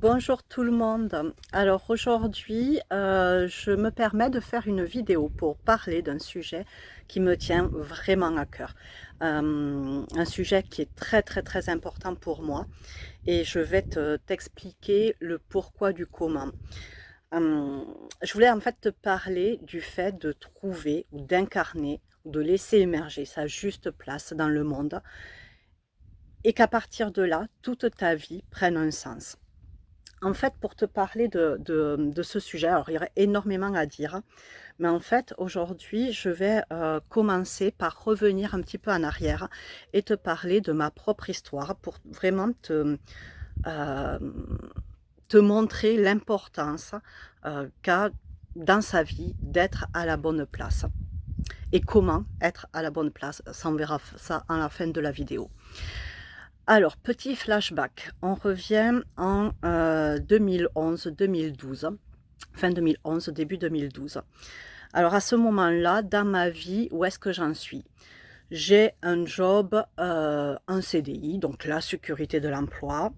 Bonjour tout le monde. Alors aujourd'hui, je me permets de faire une vidéo pour parler d'un sujet qui me tient vraiment à cœur. Un sujet qui est très, très, très important pour moi et je vais t'expliquer le pourquoi du comment. Hem, je voulais en fait te parler du fait de trouver ou d'incarner ou de laisser émerger sa juste place dans le monde et qu'à partir de là, toute ta vie prenne un sens. En fait, pour te parler de ce sujet, alors il y aurait énormément à dire, mais en fait, aujourd'hui, je vais, commencer par revenir un petit peu en arrière et te parler de ma propre histoire pour vraiment te montrer l'importance, qu'a dans sa vie d'être à la bonne place et comment être à la bonne place. Ça, on verra ça à la fin de la vidéo. Alors, petit flashback, on revient en 2011-2012, fin 2011, début 2012. Alors à ce moment-là, dans ma vie, où est-ce que j'en suis? J'ai un job, en CDI, donc la sécurité de l'emploi,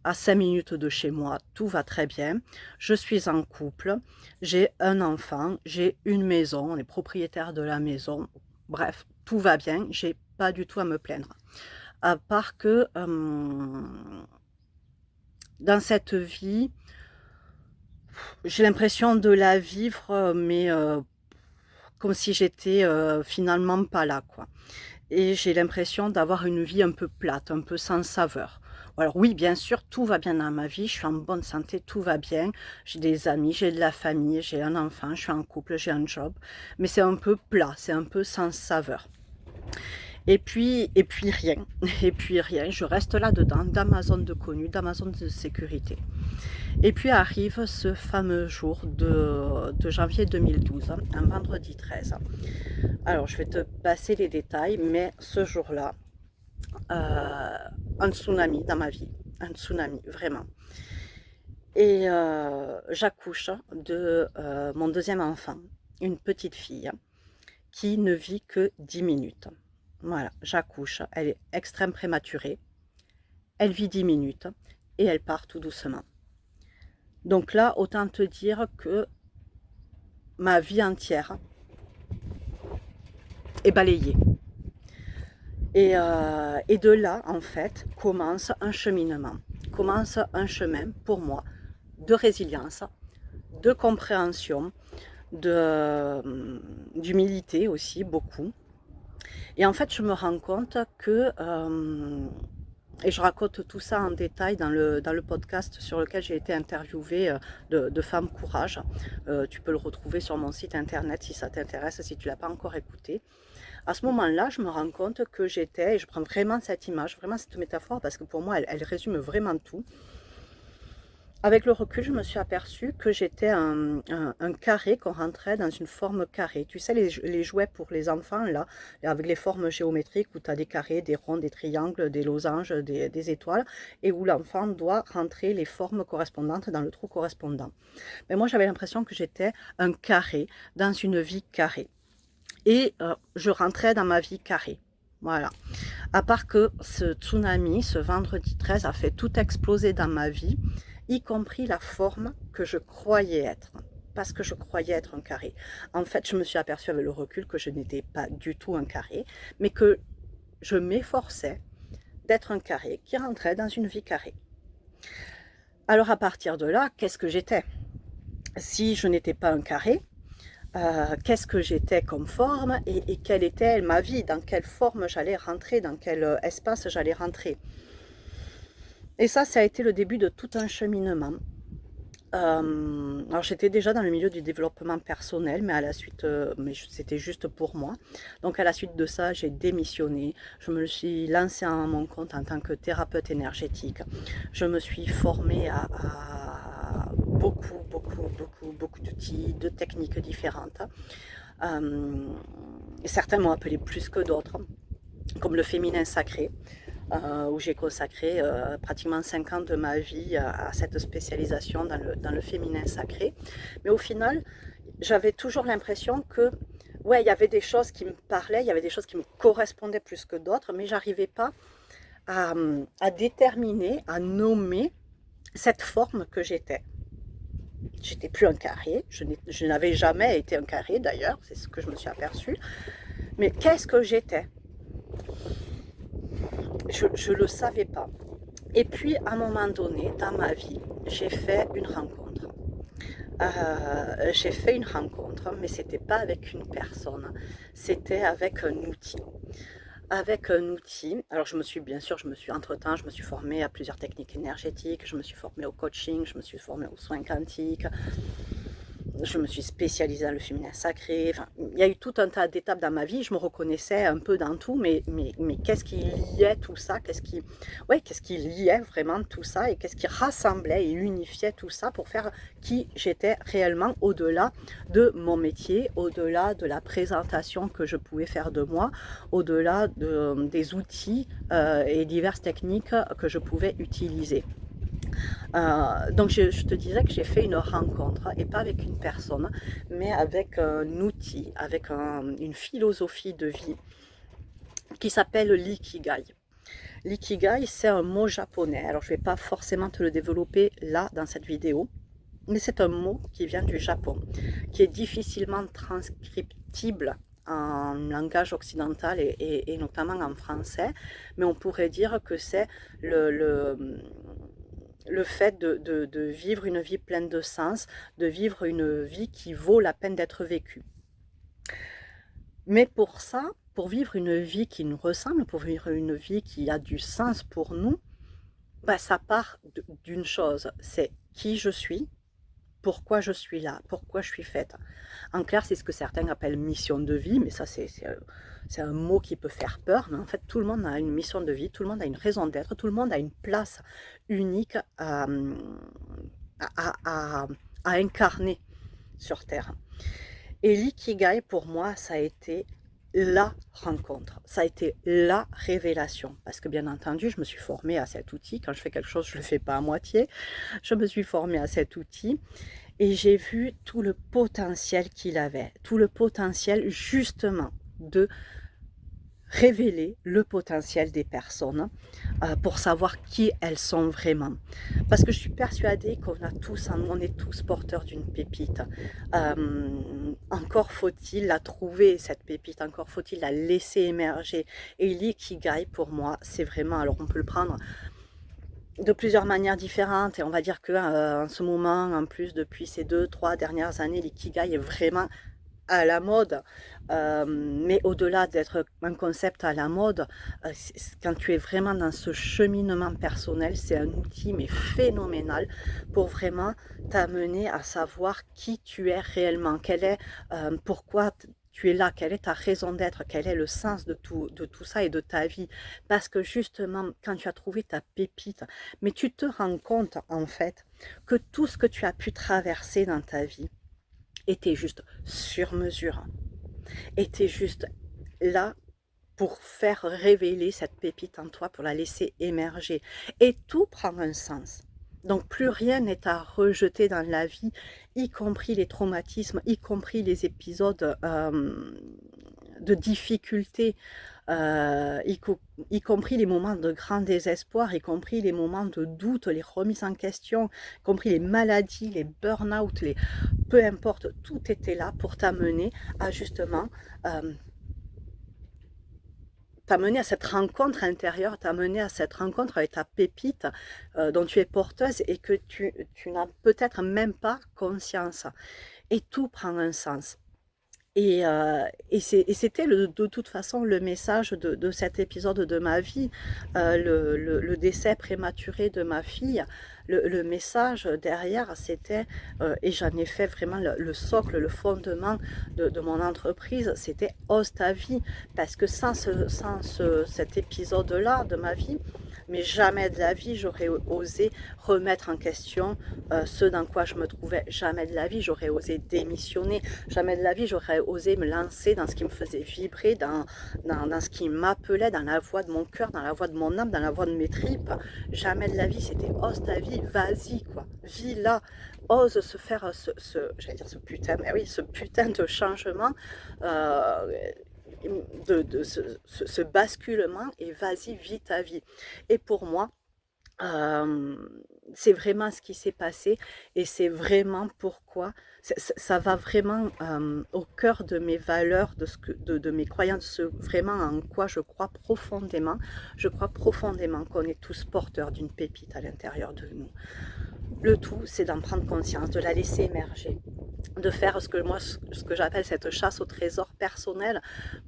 à 5 minutes de chez moi, tout va très bien. Je suis en couple, j'ai un enfant, j'ai une maison, on est propriétaire de la maison. Bref, tout va bien, j'ai pas du tout à me plaindre. À part que, dans cette vie, j'ai l'impression de la vivre, mais, comme si j'étais, finalement pas là, quoi. Et j'ai l'impression d'avoir une vie un peu plate, un peu sans saveur. Alors oui, bien sûr, tout va bien dans ma vie, je suis en bonne santé, tout va bien. J'ai des amis, j'ai de la famille, j'ai un enfant, je suis en couple, j'ai un job, mais c'est un peu plat, c'est un peu sans saveur. Et puis rien, et puis rien, je reste là-dedans, dans ma zone de connu, dans ma zone de sécurité. Et puis arrive ce fameux jour de janvier 2012, un vendredi 13. Alors je vais te passer les détails, mais ce jour-là, un tsunami dans ma vie, un tsunami, vraiment. Et j'accouche de mon deuxième enfant, une petite fille qui ne vit que 10 minutes. Voilà, j'accouche, elle est extrême prématurée, elle vit 10 minutes et elle part tout doucement. Donc là, autant te dire que ma vie entière est balayée. Et de là, en fait, commence un cheminement, commence un chemin pour moi de résilience, de compréhension, d'humilité aussi beaucoup. Et en fait, je me rends compte que, et je raconte tout ça en détail dans le podcast sur lequel j'ai été interviewée de Femmes Courage. Tu peux le retrouver sur mon site internet si ça t'intéresse, si tu ne l'as pas encore écouté. À ce moment-là, je me rends compte que j'étais, et je prends vraiment cette image, vraiment cette métaphore, parce que pour moi, elle résume vraiment tout. Avec le recul, je me suis aperçue que j'étais un carré, qu'on rentrait dans une forme carrée. Tu sais, les jouets pour les enfants, là, avec les formes géométriques, où tu as des carrés, des ronds, des triangles, des losanges, des étoiles, et où l'enfant doit rentrer les formes correspondantes dans le trou correspondant. Mais moi, j'avais l'impression que j'étais un carré dans une vie carrée. Et je rentrais dans ma vie carrée. Voilà. À part que ce tsunami, ce vendredi 13, a fait tout exploser dans ma vie, y compris la forme que je croyais être. Parce que je croyais être un carré. En fait, je me suis aperçue avec le recul que je n'étais pas du tout un carré, mais que je m'efforçais d'être un carré qui rentrait dans une vie carrée. Alors à partir de là, qu'est-ce que j'étais? Si je n'étais pas un carré, qu'est-ce que j'étais comme forme et quelle était ma vie, dans quelle forme j'allais rentrer, dans quel espace j'allais rentrer. Et ça a été le début de tout un cheminement. Alors j'étais déjà dans le milieu du développement personnel, mais à la suite, mais c'était juste pour moi. Donc à la suite de ça, j'ai démissionné. Je me suis lancée à mon compte en tant que thérapeute énergétique. Je me suis formée à beaucoup, beaucoup, beaucoup, beaucoup d'outils, de techniques différentes. Certains m'ont appelé plus que d'autres, comme le féminin sacré, où j'ai consacré pratiquement 5 ans de ma vie à cette spécialisation dans le féminin sacré. Mais au final, j'avais toujours l'impression que, ouais, il y avait des choses qui me parlaient, il y avait des choses qui me correspondaient plus que d'autres, mais j'arrivais pas à déterminer, à nommer cette forme que j'étais. J'étais plus un carré, je n'avais jamais été un carré d'ailleurs, c'est ce que je me suis aperçue. Mais qu'est-ce que j'étais? Je ne le savais pas. Et puis, à un moment donné, dans ma vie, j'ai fait une rencontre. J'ai fait une rencontre, mais c'était pas avec une personne, c'était avec un outil. Avec un outil, alors bien sûr, je me suis entre-temps, je me suis formée à plusieurs techniques énergétiques, je me suis formée au coaching, je me suis formée aux soins quantiques, je me suis spécialisée dans le féminin sacré. Enfin, il y a eu tout un tas d'étapes dans ma vie. Je me reconnaissais un peu dans tout, mais qu'est-ce qui liait tout ça? Qu'est-ce qui liait vraiment tout ça? Et qu'est-ce qui rassemblait et unifiait tout ça pour faire qui j'étais réellement au-delà de mon métier, au-delà de la présentation que je pouvais faire de moi, au-delà des outils et diverses techniques que je pouvais utiliser. Donc je te disais que j'ai fait une rencontre, et pas avec une personne, mais avec un outil, avec une philosophie de vie qui s'appelle l'ikigai. L'ikigai, c'est un mot japonais. Alors je ne vais pas forcément te le développer là dans cette vidéo, mais c'est un mot qui vient du Japon, qui est difficilement transcriptible en langage occidental et notamment en français, mais on pourrait dire que c'est le fait de vivre une vie pleine de sens, de vivre une vie qui vaut la peine d'être vécue. Mais pour ça, pour vivre une vie qui nous ressemble, pour vivre une vie qui a du sens pour nous, bah, ça part d'une chose, c'est qui je suis, pourquoi je suis là, pourquoi je suis faite. En clair, c'est ce que certains appellent mission de vie, mais ça c'est un mot qui peut faire peur, mais en fait tout le monde a une mission de vie, tout le monde a une raison d'être, tout le monde a une place unique à, à- à incarner sur Terre. Et l'ikigai, pour moi, ça a été la rencontre, ça a été la révélation. Parce que bien entendu, je me suis formée à cet outil. Quand je fais quelque chose, je ne le fais pas à moitié. Je me suis formée à cet outil et j'ai vu tout le potentiel qu'il avait, tout le potentiel justement de révéler le potentiel des personnes pour savoir qui elles sont vraiment. Parce que je suis persuadée qu'on a tous, on est tous porteurs d'une pépite. Encore faut-il la trouver, cette pépite, encore faut-il la laisser émerger. Et l'ikigai, pour moi, c'est vraiment, alors on peut le prendre de plusieurs manières différentes, et on va dire que en ce moment, en plus depuis ces 2, 3 dernières années, l'ikigai est vraiment à la mode, mais au-delà d'être un concept à la mode, quand tu es vraiment dans ce cheminement personnel, c'est un outil mais phénoménal pour vraiment t'amener à savoir qui tu es réellement, pourquoi tu es là, quelle est ta raison d'être, quel est le sens de tout ça et de ta vie. Parce que justement, quand tu as trouvé ta pépite, mais tu te rends compte en fait que tout ce que tu as pu traverser dans ta vie, était juste sur mesure, était juste là pour faire révéler cette pépite en toi, pour la laisser émerger. Et tout prend un sens. Donc plus rien n'est à rejeter dans la vie, y compris les traumatismes, y compris les épisodes de difficultés, y compris les moments de grand désespoir, y compris les moments de doute, les remises en question, y compris les maladies, les burn-out, peu importe, tout était là pour t'amener à justement t'amener à cette rencontre intérieure, t'amener à cette rencontre avec ta pépite dont tu es porteuse et que tu n'as peut-être même pas conscience. Et tout prend un sens. Et c'était de toute façon le message de cet épisode de ma vie, le décès prématuré de ma fille. Le message derrière, c'était, et j'en ai fait vraiment le socle, le fondement de mon entreprise, c'était ose ta vie. Parce que cet épisode-là de ma vie, mais jamais de la vie j'aurais osé remettre en question ce dans quoi je me trouvais. Jamais de la vie j'aurais osé démissionner. Jamais de la vie j'aurais osé me lancer dans ce qui me faisait vibrer, dans ce qui m'appelait, dans la voix de mon cœur, dans la voix de mon âme, dans la voix de mes tripes. Jamais de la vie, c'était ose ta vie, vas-y quoi, vis là, ose se faire j'allais dire ce putain, mais oui, ce putain de changement, euh, ce basculement, et vas-y, vis ta vie. Et pour moi, c'est vraiment ce qui s'est passé et c'est vraiment pourquoi ça va vraiment au cœur de mes valeurs, de mes croyances, vraiment en quoi je crois profondément. Je crois profondément qu'on est tous porteurs d'une pépite à l'intérieur de nous. Le tout, c'est d'en prendre conscience, de la laisser émerger, de faire ce que j'appelle cette chasse au trésor personnel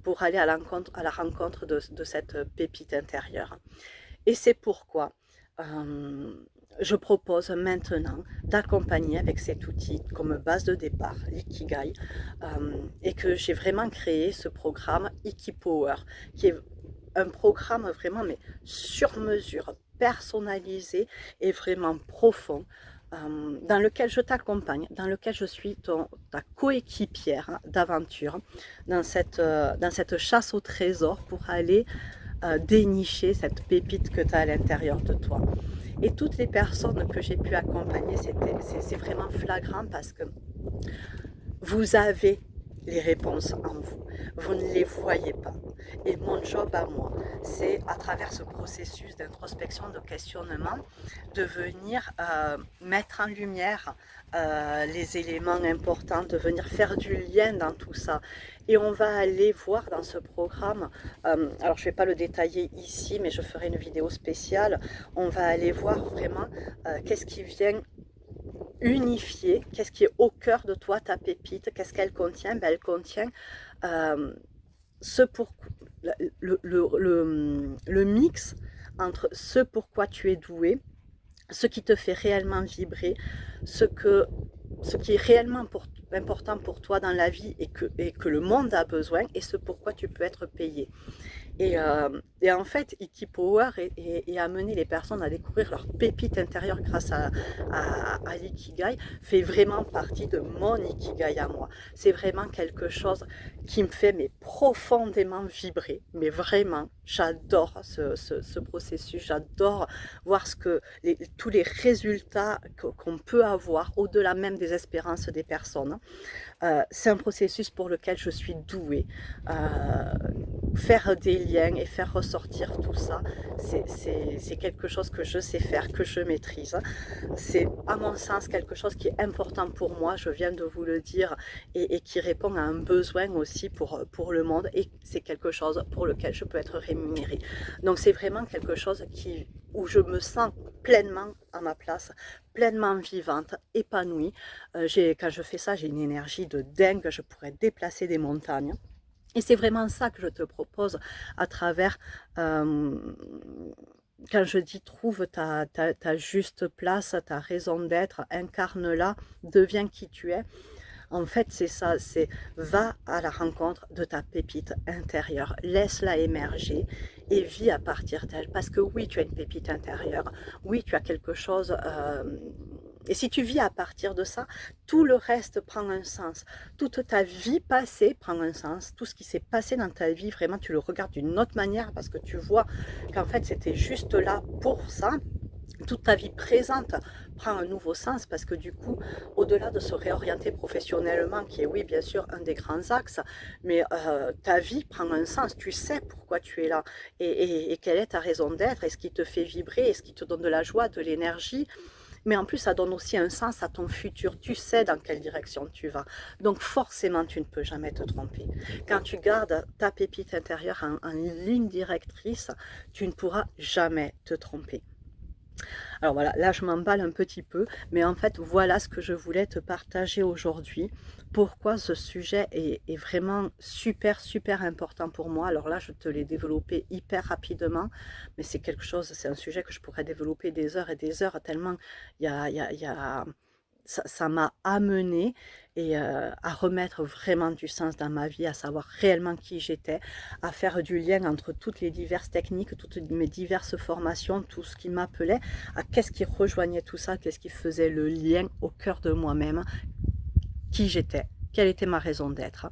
pour aller à la rencontre de cette pépite intérieure. Et c'est pourquoi je propose maintenant d'accompagner avec cet outil comme base de départ, l'Ikigai, et que j'ai vraiment créé ce programme Ikipower, qui est un programme vraiment mais sur mesure, personnalisé et vraiment profond, dans lequel je t'accompagne, dans lequel je suis ta coéquipière d'aventure, dans cette chasse au trésor pour aller dénicher cette pépite que tu as à l'intérieur de toi. Et toutes les personnes que j'ai pu accompagner, c'est vraiment flagrant parce que vous avez les réponses en vous. Vous ne les voyez pas. Et mon job à moi, c'est à travers ce processus d'introspection, de questionnement, de venir mettre en lumière les éléments importants, de venir faire du lien dans tout ça. Et on va aller voir dans ce programme, alors je ne vais pas le détailler ici, mais je ferai une vidéo spéciale, on va aller voir vraiment qu'est-ce qui vient unifier, qu'est-ce qui est au cœur de toi, ta pépite, qu'est-ce qu'elle contient? Ben, elle contient ce pour, le mix entre ce pourquoi tu es doué, ce qui te fait réellement vibrer, ce qui est réellement important pour toi dans la vie et que le monde a besoin, et ce pourquoi tu peux être payé. Et en fait, Ikipower et amener les personnes à découvrir leur pépite intérieure grâce à l'Ikigai fait vraiment partie de mon Ikigai à moi. C'est vraiment quelque chose qui me fait mais profondément vibrer. Mais vraiment, j'adore ce processus. J'adore voir tous les résultats qu'on peut avoir au-delà même des espérances des personnes. C'est un processus pour lequel je suis douée. Faire des liens et faire ressortir tout ça, c'est quelque chose que je sais faire, que je maîtrise. C'est à mon sens quelque chose qui est important pour moi, je viens de vous le dire, et qui répond à un besoin aussi pour le monde, et c'est quelque chose pour lequel je peux être rémunérée. Donc c'est vraiment quelque chose où je me sens pleinement à ma place, pleinement vivante, épanouie. Quand je fais ça, j'ai une énergie de dingue, je pourrais déplacer des montagnes. Et c'est vraiment ça que je te propose à travers, quand je dis trouve ta juste place, ta raison d'être, incarne-la, deviens qui tu es. En fait, c'est ça, c'est va à la rencontre de ta pépite intérieure, laisse-la émerger et vis à partir d'elle. Parce que oui, tu as une pépite intérieure, oui, tu as quelque chose, et si tu vis à partir de ça, tout le reste prend un sens. Toute ta vie passée prend un sens. Tout ce qui s'est passé dans ta vie, vraiment, tu le regardes d'une autre manière parce que tu vois qu'en fait, c'était juste là pour ça. Toute ta vie présente prend un nouveau sens parce que du coup, au-delà de se réorienter professionnellement, qui est oui, bien sûr, un des grands axes, mais ta vie prend un sens. Tu sais pourquoi tu es là et quelle est ta raison d'être et ce qui te fait vibrer et ce qui te donne de la joie, de l'énergie. Mais en plus, ça donne aussi un sens à ton futur. Tu sais dans quelle direction tu vas. Donc forcément, tu ne peux jamais te tromper. Quand tu gardes ta pépite intérieure en ligne directrice, tu ne pourras jamais te tromper. Alors voilà, là je m'emballe un petit peu, mais en fait voilà ce que je voulais te partager aujourd'hui. Pourquoi ce sujet est vraiment super super important pour moi. Alors là je te l'ai développé hyper rapidement, mais c'est quelque chose, c'est un sujet que je pourrais développer des heures et des heures, tellement il y a ça m'a amené à remettre vraiment du sens dans ma vie, à savoir réellement qui j'étais, à faire du lien entre toutes les diverses techniques, toutes mes diverses formations, tout ce qui m'appelait, à qu'est-ce qui rejoignait tout ça, qu'est-ce qui faisait le lien au cœur de moi-même, qui j'étais, quelle était ma raison d'être,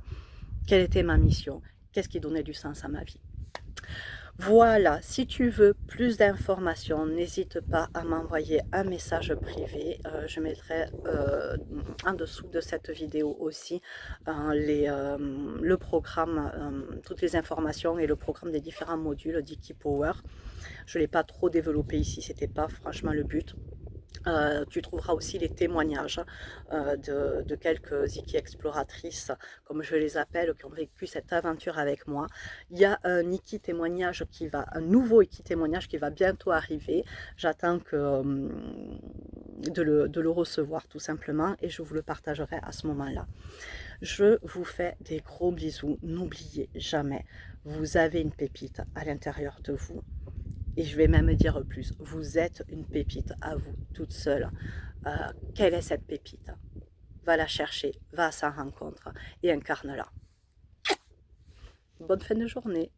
quelle était ma mission, qu'est-ce qui donnait du sens à ma vie. Voilà, si tu veux plus d'informations, n'hésite pas à m'envoyer un message privé. Je mettrai en dessous de cette vidéo aussi le programme, toutes les informations et le programme des différents modules d'Ikipower. Je ne l'ai pas trop développé ici, c'était pas franchement le but. Tu trouveras aussi les témoignages de quelques Iki exploratrices, comme je les appelle, qui ont vécu cette aventure avec moi. Il y a un nouveau Iki témoignage qui va bientôt arriver. J'attends de le recevoir tout simplement et je vous le partagerai à ce moment-là. Je vous fais des gros bisous. N'oubliez jamais, vous avez une pépite à l'intérieur de vous. Et je vais même dire plus, vous êtes une pépite à vous, toute seule. Quelle est cette pépite? Va la chercher, va à sa rencontre et incarne-la. Bonne fin de journée.